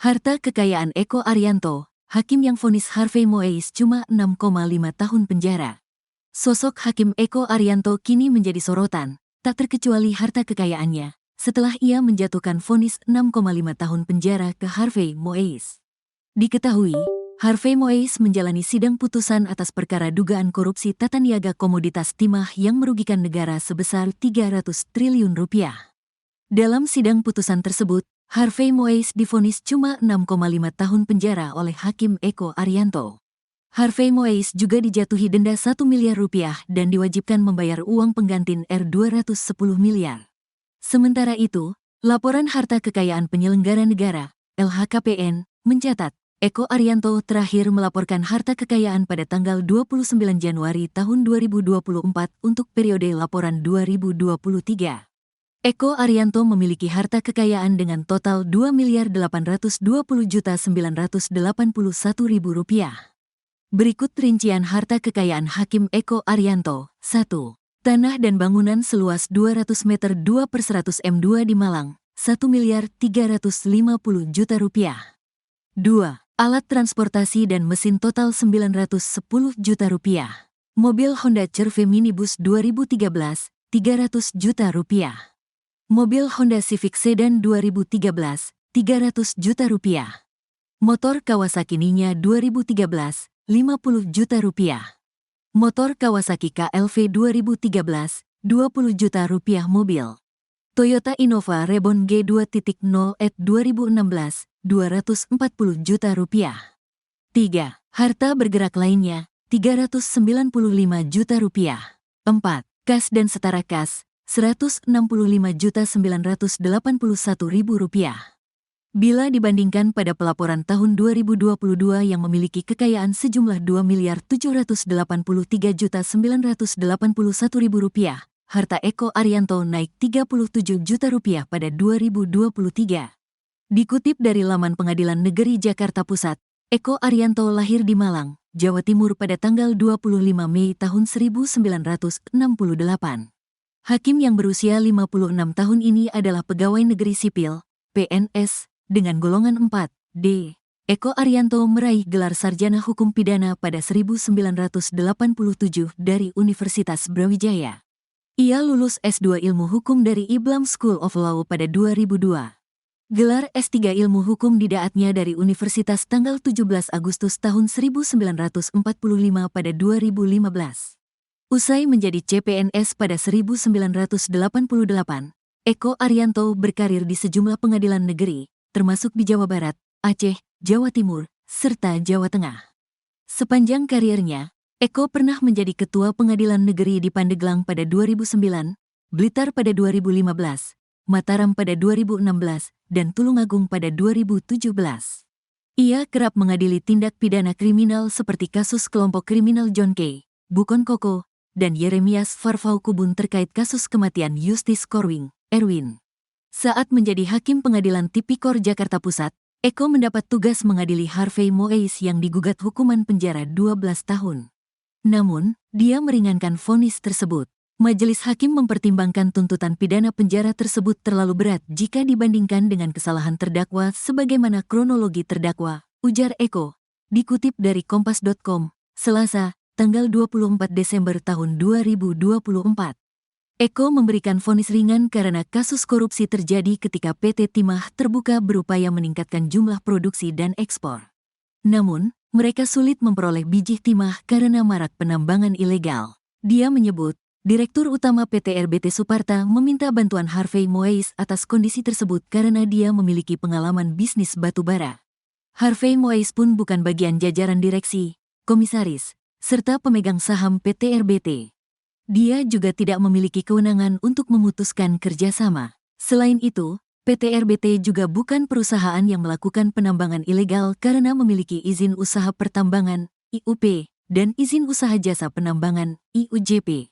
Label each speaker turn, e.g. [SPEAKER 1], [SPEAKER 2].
[SPEAKER 1] Harta kekayaan Eko Arianto, hakim yang vonis Harvey Moeis cuma 6,5 tahun penjara. Sosok Hakim Eko Arianto kini menjadi sorotan, tak terkecuali harta kekayaannya, setelah ia menjatuhkan vonis 6,5 tahun penjara ke Harvey Moeis. Diketahui, Harvey Moeis menjalani sidang putusan atas perkara dugaan korupsi tata niaga komoditas timah yang merugikan negara sebesar 300 triliun rupiah. Dalam sidang putusan tersebut, Harvey Moeis divonis cuma 6,5 tahun penjara oleh Hakim Eko Arianto. Harvey Moeis juga dijatuhi denda 1 miliar rupiah dan diwajibkan membayar uang pengganti R210 miliar. Sementara itu, laporan harta kekayaan penyelenggara negara, LHKPN, mencatat, Eko Arianto terakhir melaporkan harta kekayaan pada tanggal 29 Januari tahun 2024 untuk periode laporan 2023. Eko Arianto memiliki harta kekayaan dengan total Rp2.820.981.000. Berikut rincian harta kekayaan Hakim Eko Arianto. 1. Tanah dan bangunan seluas 200 meter 2/100 M2 di Malang, Rp1.350.000. 2. Alat transportasi dan mesin total Rp910 juta. Mobil Honda CR-V Minibus 2013, Rp300 juta. Mobil Honda Civic Sedan 2013, Rp300 juta. Motor Kawasaki Ninja 2013, Rp50 juta. Motor Kawasaki KLV 2013, Rp20 juta. Mobil Toyota Innova Reborn G2.0 et 2016, Rp240 juta. 3. Harta bergerak lainnya, Rp395 juta. 4. Kas dan setara kas, Rp165.981.000. Bila dibandingkan pada pelaporan tahun 2022 yang memiliki kekayaan sejumlah Rp2.789.981.000, harta Eko Arianto naik Rp37 juta pada 2023. Dikutip dari laman Pengadilan Negeri Jakarta Pusat, Eko Arianto lahir di Malang, Jawa Timur pada tanggal 25 Mei tahun 1968. Hakim yang berusia 56 tahun ini adalah pegawai negeri sipil, PNS, dengan golongan 4D. Eko Arianto meraih gelar sarjana hukum pidana pada 1987 dari Universitas Brawijaya. Ia lulus S2 Ilmu Hukum dari Iblam School of Law pada 2002. Gelar S3 Ilmu Hukum didaatnya dari Universitas tanggal 17 Agustus tahun 1945 pada 2015. Usai menjadi CPNS pada 1988, Eko Arianto berkarir di sejumlah pengadilan negeri, termasuk di Jawa Barat, Aceh, Jawa Timur, serta Jawa Tengah. Sepanjang karirnya, Eko pernah menjadi Ketua Pengadilan Negeri di Pandeglang pada 2009, Blitar pada 2015, Mataram pada 2016, dan Tulungagung pada 2017. Ia kerap mengadili tindak pidana kriminal seperti kasus kelompok kriminal John K. Bukon Koko, dan Yeremias Farfaukubun terkait kasus kematian Justis Korwing, Erwin. Saat menjadi Hakim Pengadilan Tipikor Jakarta Pusat, Eko mendapat tugas mengadili Harvey Moeis yang digugat hukuman penjara 12 tahun. Namun, dia meringankan vonis tersebut. Majelis Hakim mempertimbangkan tuntutan pidana penjara tersebut terlalu berat jika dibandingkan dengan kesalahan terdakwa sebagaimana kronologi terdakwa, ujar Eko. Dikutip dari Kompas.com, Selasa, tanggal 24 Desember tahun 2024. Eko memberikan vonis ringan karena kasus korupsi terjadi ketika PT Timah Terbuka berupaya meningkatkan jumlah produksi dan ekspor. Namun, mereka sulit memperoleh biji timah karena marak penambangan ilegal. Dia menyebut, Direktur Utama PT RBT Suparta meminta bantuan Harvey Moeis atas kondisi tersebut karena dia memiliki pengalaman bisnis batubara. Harvey Moeis pun bukan bagian jajaran direksi, komisaris, serta pemegang saham PT RBT. Dia juga tidak memiliki kewenangan untuk memutuskan kerjasama. Selain itu, PT RBT juga bukan perusahaan yang melakukan penambangan ilegal karena memiliki izin usaha pertambangan, IUP, dan izin usaha jasa penambangan, IUJP.